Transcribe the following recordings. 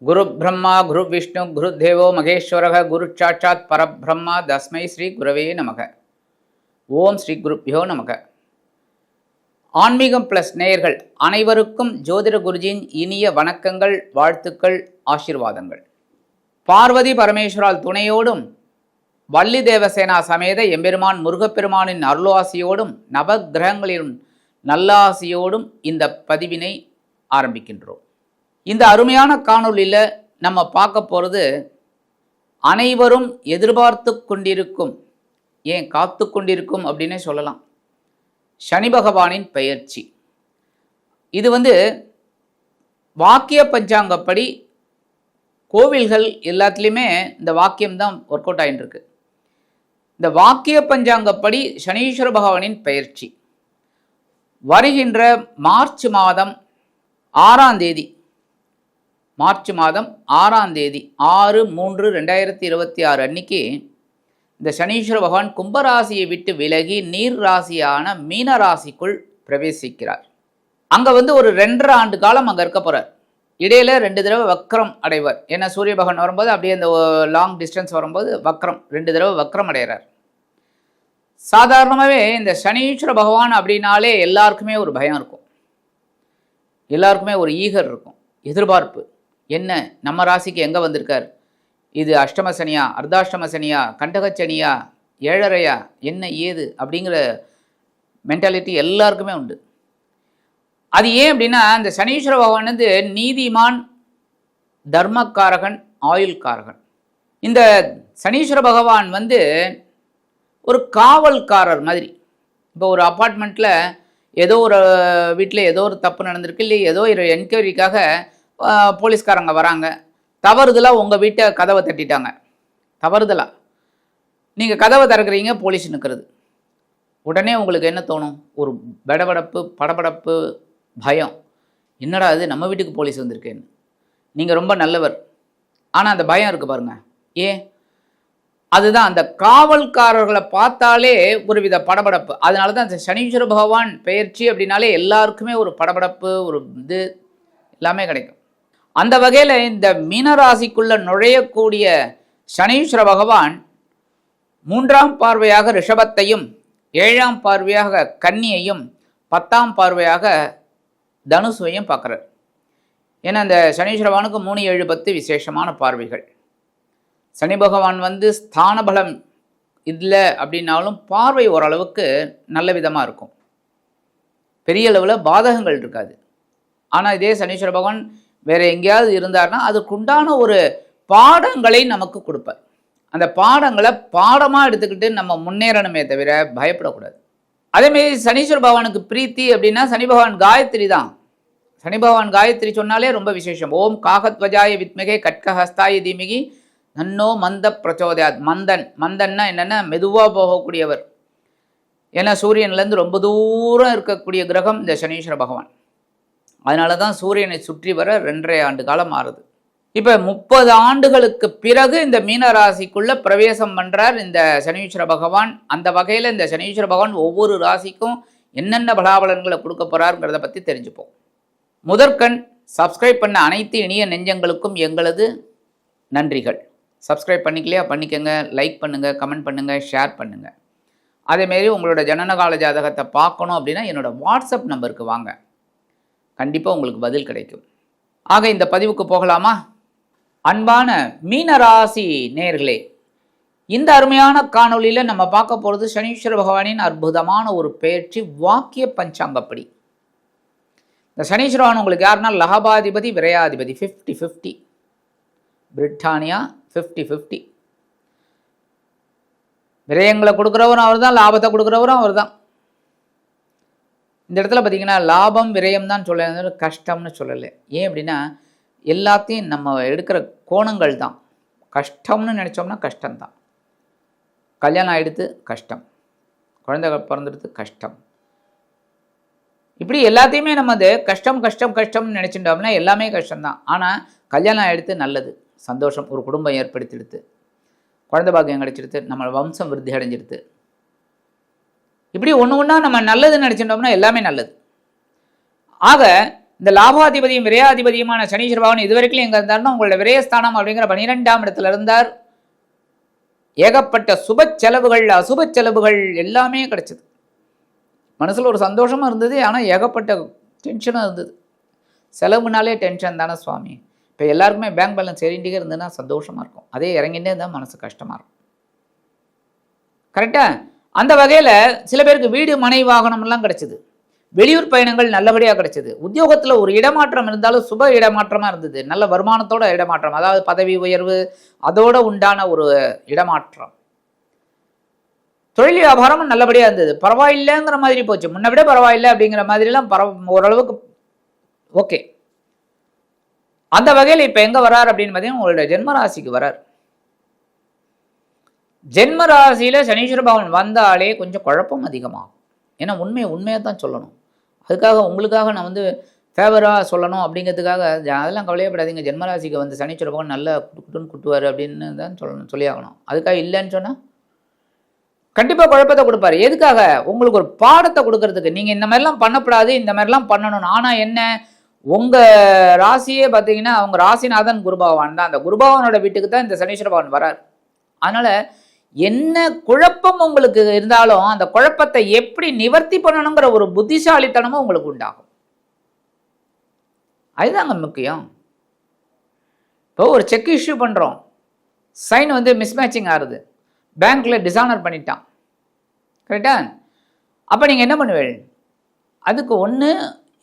குரு பிரம்மா குரு விஷ்ணு குரு தேவோ மகேஸ்வரக குரு சாட்சாத் பரபிரம்மா தஸ்மை ஸ்ரீ குரவே நமக. ஓம் ஸ்ரீ குருப்பியோ நமக. ஆன்மீகம் பிளஸ் நேயர்கள் அனைவருக்கும் ஜோதிட குருஜியின் இனிய வணக்கங்கள், வாழ்த்துக்கள், ஆசீர்வாதங்கள். பார்வதி பரமேஸ்வரால் துணையோடும் வள்ளி தேவசேனா சமேத எம்பெருமான் முருகப்பெருமானின் அருளாசியோடும் நவ கிரகங்களின் நல்லாசியோடும் இந்த பதிவினை ஆரம்பிக்கின்றோம். இந்த அருமையான காணொளியில் நம்ம பார்க்க போகிறது அனைவரும் எதிர்பார்த்து கொண்டிருக்கும், ஏன் காத்து கொண்டிருக்கும் அப்படின்னே சொல்லலாம், சனி பகவானின் பெயர்ச்சி. இது வாக்கிய பஞ்சாங்கப்படி கோவில்கள் எல்லாத்துலேயுமே இந்த வாக்கியம்தான் ஒர்க் அவுட் ஆகிட்டு இருக்கு. இந்த வாக்கிய பஞ்சாங்கப்படி சனீஸ்வர பகவானின் பெயர்ச்சி வருகின்ற மார்ச் மாதம் 6ஆம் தேதி, மார்ச் மாதம் 6ஆம் தேதி 6/3/2026 அன்னைக்கு இந்த சனீஸ்வர பகவான் கும்பராசியை விட்டு விலகி நீர் ராசியான மீன ராசிக்குள் பிரவேசிக்கிறார். அங்கே ஒரு 2.5 ஆண்டு காலம் அங்கே இருக்க போகிறார். இடையில 2 தடவை வக்ரம் அடைவார். ஏன்னா சூரிய பகவான் வரும்போது அப்படியே அந்த லாங் டிஸ்டன்ஸ் வரும்போது வக்ரம் 2 தடவை வக்ரம் அடைகிறார். சாதாரணமாகவே இந்த சனீஸ்வர பகவான் அப்படின்னாலே எல்லாருக்குமே ஒரு பயம் இருக்கும், எல்லாருக்குமே ஒரு ஈகர் இருக்கும், எதிர்பார்ப்பு. என்ன நம்ம ராசிக்கு எங்கே வந்திருக்கார், இது அஷ்டம சனியா, அர்த்தாஷ்டம சனியா, கண்டகச்சனியா, ஏழரையா, என்ன ஏது அப்படிங்கிற மென்டாலிட்டி எல்லாருக்குமே உண்டு. அது ஏன் அப்படின்னா இந்த சனீஸ்வர பகவான் நீதிமான், தர்மக்காரகன், ஆயுள்காரகன். இந்த சனீஸ்வர பகவான் ஒரு காவல்காரர் மாதிரி. இப்போ ஒரு அப்பார்ட்மெண்ட்டில் ஏதோ ஒரு வீட்டில் ஏதோ ஒரு தப்பு நடந்திருக்கு, இல்லை ஏதோ ஒரு என்கொயரிக்காக போலீஸ்காரங்க வராங்க, தவறுதலாக உங்கள் வீட்டை கதவை தட்டிட்டாங்க, தவறுதலாக நீங்கள் கதவை திறக்கிறீங்க, போலீஸ் நிற்கிறது. உடனே உங்களுக்கு என்ன தோணும்? ஒரு படபடப்பு, படபடப்பு, பயம். என்னடா அது, நம்ம வீட்டுக்கு போலீஸ் வந்திருக்கேன்னு. நீங்கள் ரொம்ப நல்லவர், ஆனால் அந்த பயம் இருக்குது பாருங்கள். ஏன்? அதுதான் அந்த காவல்காரர்களை பார்த்தாலே ஒரு வித படபடப்பு. அதனால தான் அந்த சனீஸ்வர பகவான் பெயர்ச்சி அப்படின்னாலே எல்லாருக்குமே ஒரு படபடப்பு, ஒரு இது எல்லாமே கிடைக்கும். அந்த வகையில் இந்த மீனராசிக்குள்ளே நுழையக்கூடிய சனீஸ்வர பகவான் 3ஆம் பார்வையாக ரிஷபத்தையும், 7ஆம் பார்வையாக கன்னியையும், 10ஆம் பார்வையாக தனுசுவையும் பார்க்குறார். ஏன்னா இந்த சனீஸ்வர பகவானுக்கு 3, 7, 10 விசேஷமான பார்வைகள். சனி பகவான் ஸ்தான பலம் இல்லை அப்படின்னாலும் பார்வை ஓரளவுக்கு நல்ல விதமாக இருக்கும், பெரிய அளவில் பாதகங்கள் இருக்காது. ஆனால் இதே சனீஸ்வர பகவான் வேறு எங்கேயாவது இருந்தார்னா அதுக்குண்டான ஒரு பாடங்களை நமக்கு கொடுப்பார். அந்த பாடங்களை பாடமாக எடுத்துக்கிட்டு நம்ம முன்னேறணுமே தவிர பயப்படக்கூடாது. அதேமாரி சனீஸ்வர பகவானுக்கு பிரீத்தி அப்படின்னா சனி பகவான் காயத்ரி தான். சனி பகவான் காயத்ரி சொன்னாலே ரொம்ப விசேஷம். ஓம் காகத்வஜாய வித்மிகே கட்கஹஸ்தாய தீமிகி நன்னோ மந்த பிரச்சோதயாத். மந்தன்னா என்னென்னா மெதுவாக போகக்கூடியவர். ஏன்னா சூரியன்லேருந்து ரொம்ப தூரம் இருக்கக்கூடிய கிரகம் இந்த சனீஸ்வர பகவான். அதனால தான் சூரியனை சுற்றி வர 2.5 ஆண்டு காலம் ஆறுது. இப்போ 30 ஆண்டுகளுக்கு பிறகு இந்த மீனராசிக்குள்ளே பிரவேசம் பண்ணுறார் இந்த சனீஸ்வர பகவான். அந்த வகையில் இந்த சனீஸ்வர பகவான் ஒவ்வொரு ராசிக்கும் என்னென்ன பலாபலன்களை கொடுக்க போகிறாருங்கிறத பற்றி தெரிஞ்சுப்போம். முதற்கண் சப்ஸ்கிரைப் பண்ண அனைத்து இனிய நெஞ்சங்களுக்கும் எங்களது நன்றிகள். சப்ஸ்கிரைப் பண்ணிக்கலையா பண்ணிக்கோங்க, லைக் பண்ணுங்கள், கமெண்ட் பண்ணுங்கள், ஷேர் பண்ணுங்கள். அதேமாரி உங்களோட ஜனனகால ஜாதகத்தை பார்க்கணும் அப்படின்னா என்னோடய வாட்ஸ்அப் நம்பருக்கு வாங்க, கண்டிப்பாக உங்களுக்கு பதில் கிடைக்கும். ஆக இந்த பதிவுக்கு போகலாமா? அன்பான மீனராசி நேயர்களே, இந்த அருமையான காணொளியில் நம்ம பார்க்க போகிறது சனீஸ்வர பகவானின் அற்புதமான ஒரு பெயர்ச்சி வாக்கிய பஞ்சாங்கப்படி. இந்த சனீஸ்வர பகவான் உங்களுக்கு யாருன்னா லகாபாதிபதி, விரையாதிபதி. 50-50. பிரிட்டானியா 50-50. விரயங்களை கொடுக்குறவரும் அவர் தான், லாபத்தை கொடுக்குறவரும் அவர் தான். இந்த இடத்துல பார்த்திங்கன்னா லாபம் விரயம் தான் சொல்ல, கஷ்டம்னு சொல்லலை. ஏன் அப்படின்னா எல்லாத்தையும் நம்ம எடுக்கிற கோணங்கள் தான். கஷ்டம்னு நினச்சோம்னா கஷ்டம்தான். கல்யாணம் ஆகிடுத்து கஷ்டம், குழந்தை பிறந்துடுத்து கஷ்டம், இப்படி எல்லாத்தையுமே நம்ம கஷ்டம் கஷ்டம் கஷ்டம்னு நினச்சிட்டோம்னா எல்லாமே கஷ்டம்தான். ஆனால் கல்யாணம் ஆகிடுத்து நல்லது, சந்தோஷம், ஒரு குடும்பம் ஏற்படுத்திடுத்து, குழந்தை பாக்கியம் கிடச்சிடுத்து, நம்ம வம்சம் விருத்தி அடைஞ்சிடுத்து. இப்படி ஒன்று ஒன்றா நம்ம நல்லது நினச்சிட்டோம்னா எல்லாமே நல்லது. ஆக இந்த லாபாதிபதியும் விரையாதிபதியுமான சனீஸ்வர பகவான் இதுவரைக்கும் எங்கே இருந்தாருன்னா உங்களோட விரயஸ்தானம் அப்படிங்கிற 12ஆம் இடத்துல இருந்தார். ஏகப்பட்ட சுப செலவுகள் அசுப செலவுகள் எல்லாமே கிடைச்சது. மனசில் ஒரு சந்தோஷமும் இருந்தது, ஆனால் ஏகப்பட்ட டென்ஷனும் இருந்தது. செலவுனாலே டென்ஷன் தானே சுவாமி. இப்போ எல்லாருக்குமே பேங்க் பேலன்ஸ் ஏறிண்டே இருந்ததுன்னா சந்தோஷமாக இருக்கும், அதே இறங்கிட்டே இருந்தால் மனசு கஷ்டமாக இருக்கும். கரெக்டாக அந்த வகையில் சில பேருக்கு வீடு மனை வாகனம்லாம் கிடச்சிது, வெளியூர் பயணங்கள் நல்லபடியாக கிடச்சிது, உத்தியோகத்தில் ஒரு இடமாற்றம் இருந்தாலும் சுப இடமாற்றமாக இருந்தது, நல்ல வருமானத்தோட இடமாற்றம், அதாவது பதவி உயர்வு அதோடு உண்டான ஒரு இடமாற்றம். தொழில் வியாபாரமும் நல்லபடியாக இருந்தது, பரவாயில்லைங்கிற மாதிரி போச்சு, முன்ன விட பரவாயில்லை அப்படிங்கிற மாதிரிலாம் ஓரளவுக்கு ஓகே. அந்த வகையில் இப்போ எங்கே வரார் அப்படின்னு பார்த்தீங்கன்னா உங்களோட ஜென்மராசிக்கு வரார். ஜென்மராசியில் சனீஸ்வர பகவான் வந்தாலே கொஞ்சம் குழப்பம் அதிகமாகும். ஏன்னா உண்மையாக தான் சொல்லணும். அதுக்காக உங்களுக்காக நான் ஃபேவராக சொல்லணும் அப்படிங்கிறதுக்காக அதெல்லாம் கவலையப்படாதீங்க. ஜென்மராசிக்கு சனீஸ்வர பகவான் நல்லா குட்டுன்னு குட்டுவார் அப்படின்னு தான் சொல்லி ஆகணும். அதுக்காக இல்லைன்னு சொன்னால் கண்டிப்பாக குழப்பத்தை கொடுப்பாரு. எதுக்காக? உங்களுக்கு ஒரு பாடத்தை கொடுக்கறதுக்கு. நீங்கள் இந்த மாதிரிலாம் பண்ணக்கூடாது, இந்த மாதிரிலாம் பண்ணணும். ஆனால் என்ன, உங்கள் ராசியே பார்த்தீங்கன்னா அவங்க ராசிநாதன் குருபகவான் தான். அந்த குருபகவானோட வீட்டுக்கு தான் இந்த சனீஸ்வர பகவான் வரார். அதனால் என்ன குழப்பம் உங்களுக்கு இருந்தாலும் அந்த குழப்பத்தை எப்படி நிவர்த்தி பண்ணணுங்கிற ஒரு புத்திசாலித்தனமும் உங்களுக்கு உண்டாகும். அதுதாங்க முக்கியம். இப்போ ஒரு செக் இஷ்யூ பண்ணுறோம், சைன் மிஸ்மேட்சிங் ஆகுது, பேங்க்கில் டிஸானர் பண்ணிட்டான், கரெக்டா? அப்போ நீங்கள் என்ன பண்ணுவீங்க? அதுக்கு ஒன்று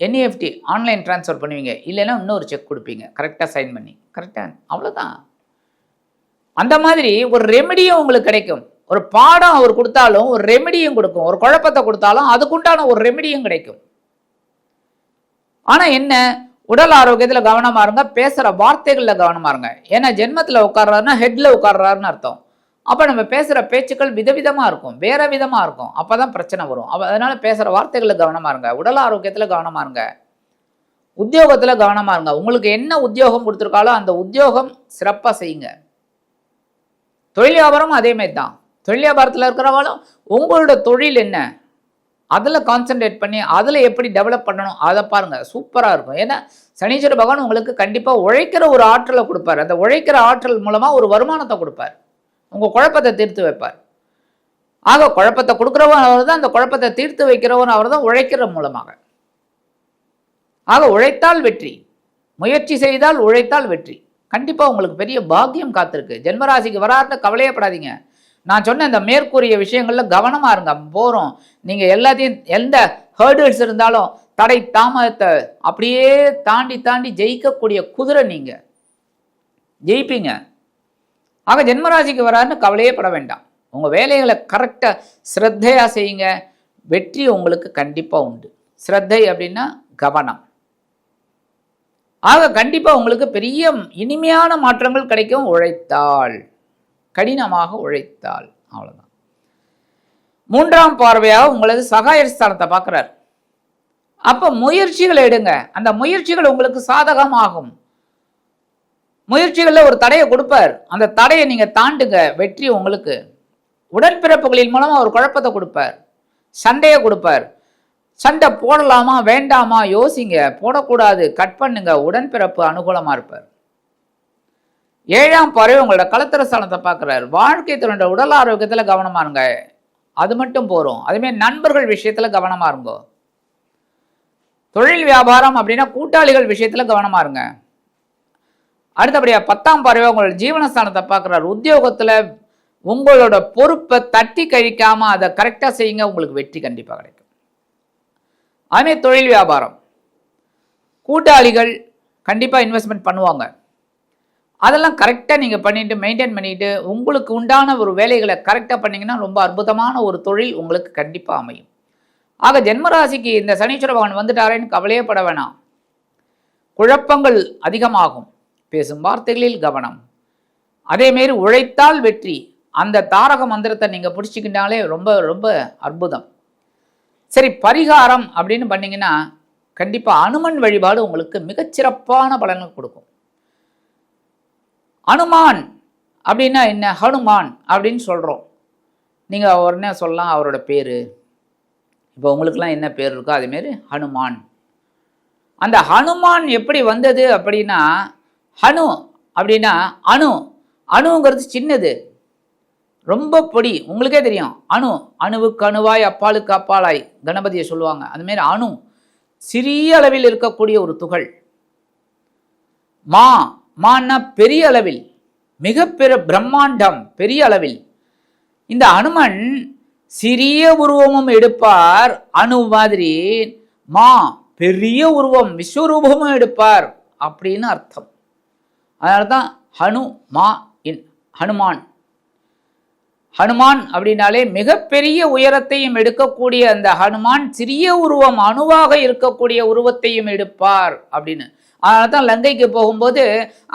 என்இஎஃப்டி ஆன்லைன் ட்ரான்ஸ்ஃபர் பண்ணுவீங்க, இல்லைன்னா இன்னொரு செக் கொடுப்பீங்க கரெக்டாக சைன் பண்ணி, கரெக்டாக? அவ்வளோதான். அந்த மாதிரி ஒரு ரெமெடியும் உங்களுக்கு கிடைக்கும். ஒரு பாடம் அவர் கொடுத்தாலும் ஒரு ரெமெடியும் கொடுக்கும், ஒரு குழப்பத்தை கொடுத்தாலும் அதுக்குண்டான ஒரு ரெமெடியும் கிடைக்கும். ஆனால் என்ன, உடல் ஆரோக்கியத்தில் கவனமாக இருங்க, பேசுகிற வார்த்தைகளில் கவனமாக இருங்க. ஏன்னா ஜென்மத்தில் உட்கார்றாருன்னா ஹெட்டில் உட்கார்றாருன்னு அர்த்தம். அப்போ நம்ம பேசுகிற பேச்சுக்கள் விதவிதமாக இருக்கும், வேறு விதமாக இருக்கும், அப்போ தான் பிரச்சனை வரும். அதனால் பேசுகிற வார்த்தைகளில் கவனமாக இருங்க, உடல் ஆரோக்கியத்தில் கவனமாக இருங்க, உத்தியோகத்தில் கவனமாக இருங்க. உங்களுக்கு என்ன உத்தியோகம் கொடுத்துருக்காலோ அந்த உத்தியோகம் சிறப்பாக செய்யுங்க. தொழில் வியாபாரம் அதேமாரி தான். தொழில் வியாபாரத்தில் இருக்கிறவங்களும் உங்களோட தொழில் என்ன அதில் கான்சென்ட்ரேட் பண்ணி அதில் எப்படி டெவலப் பண்ணணும் அதை பாருங்கள், சூப்பராக இருக்கும். ஏன்னா சனீஸ்வர பகவான் உங்களுக்கு கண்டிப்பாக உழைக்கிற ஒரு ஆற்றலை கொடுப்பார். அந்த உழைக்கிற ஆற்றல் மூலமாக ஒரு வருமானத்தை கொடுப்பார், உங்கள் குழப்பத்தை தீர்த்து வைப்பார். ஆக குழப்பத்தை கொடுக்குறவன் அவர் தான், அந்த குழப்பத்தை தீர்த்து வைக்கிறவன் அவர் தான், உழைக்கிற மூலமாக. ஆக உழைத்தால் வெற்றி, முயற்சி செய்தால் உழைத்தால் வெற்றி. கண்டிப்பாக உங்களுக்கு பெரிய பாக்கியம் காத்திருக்கு. ஜென்மராசிக்கு வராருன்னு கவலையப்படாதீங்க. நான் சொன்ன இந்த மேற்கூறிய விஷயங்களில் கவனமாக இருங்க. போகிறோம் நீங்கள் எல்லாத்தையும் எந்த ஹேர்டில்ஸ் இருந்தாலும் தடை தாமதத்தை அப்படியே தாண்டி தாண்டி ஜெயிக்கக்கூடிய குதிரை நீங்கள், ஜெயிப்பீங்க. ஆக ஜென்மராசிக்கு வராருன்னு கவலையே பட வேண்டாம். உங்கள் வேலைகளை கரெக்டாக ஸ்ரத்தையாக செய்யுங்க, வெற்றி உங்களுக்கு கண்டிப்பாக உண்டு. ஸ்ரத்தை அப்படின்னா கவனம். ஆக கண்டிப்பாக உங்களுக்கு பெரிய இனிமையான மாற்றங்கள் கிடைக்கும் உழைத்தால், கடினமாக உழைத்தால். அவ்வளோதான். 3ஆம் பார்வையாக உங்களது சகாயர் ஸ்தானத்தை பார்க்குறார். அப்போ முயற்சிகளை எடுங்க, அந்த முயற்சிகள் உங்களுக்கு சாதகமாகும். முயற்சிகளில் ஒரு தடையை கொடுப்பார், அந்த தடையை நீங்கள் தாண்டுங்க, வெற்றி உங்களுக்கு. உடன்பிறப்புகளின் மூலமாக ஒரு குழப்பத்தை கொடுப்பார், சண்டையை கொடுப்பார். சண்டை போடலாமா வேண்டாமா யோசிங்க, போடக்கூடாது, கட் பண்ணுங்க. உடன்பிறப்பு அனுகூலமாக இருப்பார். 7ஆம் பார்வை உங்களோட களத்திர ஸ்தானத்தை பார்க்குறாரு. வாழ்க்கை துணையோட உடல் ஆரோக்கியத்தில் கவனமாக இருங்க, அது மட்டும் போகிறோம். அதுமாரி நண்பர்கள் விஷயத்தில் கவனமாக இருங்க. தொழில் வியாபாரம் அப்படின்னா கூட்டாளிகள் விஷயத்தில் கவனமாக இருங்க. அடுத்தபடியாக 10ஆம் பார்வை உங்களோட ஜீவனஸ்தானத்தை பார்க்குறாரு. உத்தியோகத்தில் உங்களோட பொறுப்பை தட்டி கழிக்காமல் அதை கரெக்டாக செய்யுங்க, உங்களுக்கு வெற்றி கண்டிப்பாக கிடைக்கும். அதுமாதிரி தொழில் வியாபாரம் கூட்டாளிகள் கண்டிப்பாக இன்வெஸ்ட்மெண்ட் பண்ணுவாங்க, அதெல்லாம் கரெக்டாக நீங்கள் பண்ணிவிட்டு மெயின்டைன் பண்ணிவிட்டு உங்களுக்கு உண்டான ஒரு வேலைகளை கரெக்டாக பண்ணிங்கன்னா ரொம்ப அற்புதமான ஒரு தொழில் உங்களுக்கு கண்டிப்பாக அமையும். ஆக ஜென்மராசிக்கு இந்த சனீஸ்வர பகவான் வந்துட்டாரேன்னு கவலையே பட வேணாம். குழப்பங்கள் அதிகமாகும், பேசும் வார்த்தைகளில் கவனம். அதேமாரி உழைத்தால் வெற்றி, அந்த தாரக மந்திரத்தை நீங்கள் பிடிச்சிக்கிட்டாலே ரொம்ப ரொம்ப அற்புதம். சரி, பரிகாரம் அப்படின்னு பண்ணிங்கன்னா கண்டிப்பாக அனுமன் வழிபாடு உங்களுக்கு மிகச்சிறப்பான பலன்கள் கொடுக்கும். அனுமான் அப்படின்னா என்ன, ஹனுமான் அப்படின்னு சொல்கிறோம். நீங்கள் உடனே சொல்லலாம் அவரோட பேர், இப்போ உங்களுக்கெல்லாம் என்ன பேர் இருக்கோ அதேமாரி ஹனுமான். அந்த ஹனுமான் எப்படி வந்தது அப்படின்னா, ஹனு அப்படின்னா அணு, அணுங்கிறது சின்னது, ரொம்ப பொடி. உங்களுக்கே தெரியும் அணு, அணுவுக்கு அணுவாய் அப்பாலுக்கு அப்பாலாய் கணபதியை சொல்லுவாங்க. அதுமாரி அணு சிறிய அளவில் இருக்கக்கூடிய ஒரு துகள். மான்னா பெரிய அளவில், மிக பிரம்மாண்டம், பெரிய அளவில். இந்த அனுமன் சிறிய உருவமும் எடுப்பார் அணு மாதிரி, பெரிய உருவம் விஸ்வரூபமும் எடுப்பார் அப்படின்னு அர்த்தம். அதனால தான் ஹனுமான். ஹனுமான் அப்படின்னாலே மிகப்பெரிய உயரத்தையும் எடுக்கக்கூடிய அந்த ஹனுமான் சிறிய உருவம் அணுவாக இருக்கக்கூடிய உருவத்தையும் எடுப்பார் அப்படின்னு. அதனால தான் லங்கைக்கு போகும்போது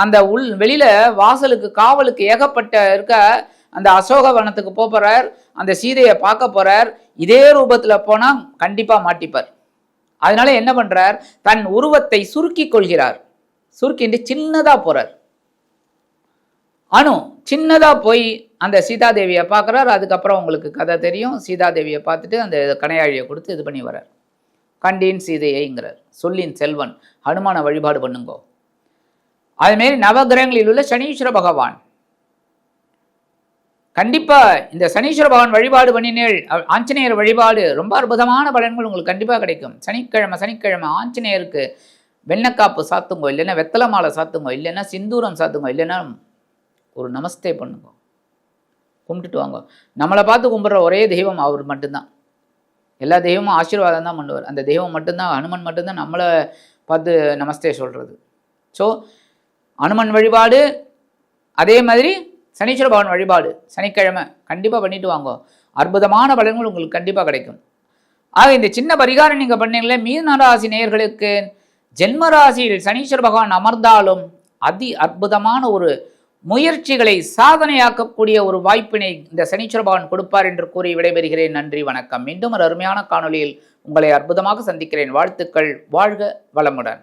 அந்த வெளியில வாசலுக்கு காவலுக்கு ஏகப்பட்ட இருக்க அந்த அசோகவனத்துக்கு போறார், அந்த சீதையை பார்க்க போறார். இதே ரூபத்துல போனா கண்டிப்பா மாட்டிப்பார். அதனால என்ன பண்றார், தன் உருவத்தை சுருக்கி கொள்கிறார். சுருக்கிட்டு சின்னதா போறார். அணு சின்னதா போய் அந்த சீதாதேவியை பார்க்குறார். அதுக்கப்புறம் உங்களுக்கு கதை தெரியும். சீதாதேவியை பார்த்துட்டு அந்த கணையாழியை கொடுத்து இது பண்ணி வர்றார். கண்டீன் சீதையைங்கிறார். சொல்லின் செல்வன் ஹனுமான வழிபாடு பண்ணுங்கோ. அதுமாரி நவகிரகங்களில் உள்ள சனீஸ்வர பகவான், கண்டிப்பா இந்த சனீஸ்வர பகவான் வழிபாடு பண்ணினேள், ஆஞ்சநேயர் வழிபாடு ரொம்ப அற்புதமான பலன்கள் உங்களுக்கு கண்டிப்பா கிடைக்கும். சனிக்கிழமை ஆஞ்சநேயருக்கு வெண்ணக்காப்பு சாத்துங்கோ, இல்லைன்னா வெத்தலை மாலை சாத்துங்கோ, இல்லைன்னா சிந்தூரம் சாத்துங்கோ, இல்லைன்னா ஒரு நமஸ்தே பண்ணுங்க, கும்பிட்டுட்டு வாங்க. நம்மளை பார்த்து கும்பிட்ற ஒரே தெய்வம் அவர் மட்டும்தான். எல்லா தெய்வமும் ஆசீர்வாதம் தான் பண்ணுவார். அந்த தெய்வம் மட்டும்தான், ஹனுமன் மட்டும்தான் நம்மளை பார்த்து நமஸ்தே சொல்கிறது. ஸோ ஹனுமன் வழிபாடு, அதே மாதிரி சனீஸ்வர பகவான் வழிபாடு சனிக்கிழமை கண்டிப்பாக பண்ணிட்டு வாங்க. அற்புதமான பலன்கள் உங்களுக்கு கண்டிப்பாக கிடைக்கும். ஆக இந்த சின்ன பரிகாரம் நீங்கள் பண்ணீங்களே, மீனராசி நேயர்களுக்கு ஜென்மராசியில் சனீஸ்வர பகவான் அமர்ந்தாலும் அற்புதமான ஒரு முயற்சிகளை சாதனையாக்கக்கூடிய ஒரு வாய்ப்பினை இந்த சனீஸ்வர பகவான் கொடுப்பார் என்று கூறி விடைபெறுகிறேன். நன்றி, வணக்கம். மீண்டும் ஒரு அருமையான காணொலியில் உங்களை அற்புதமாக சந்திக்கிறேன். வாழ்த்துக்கள். வாழ்க வளமுடன்.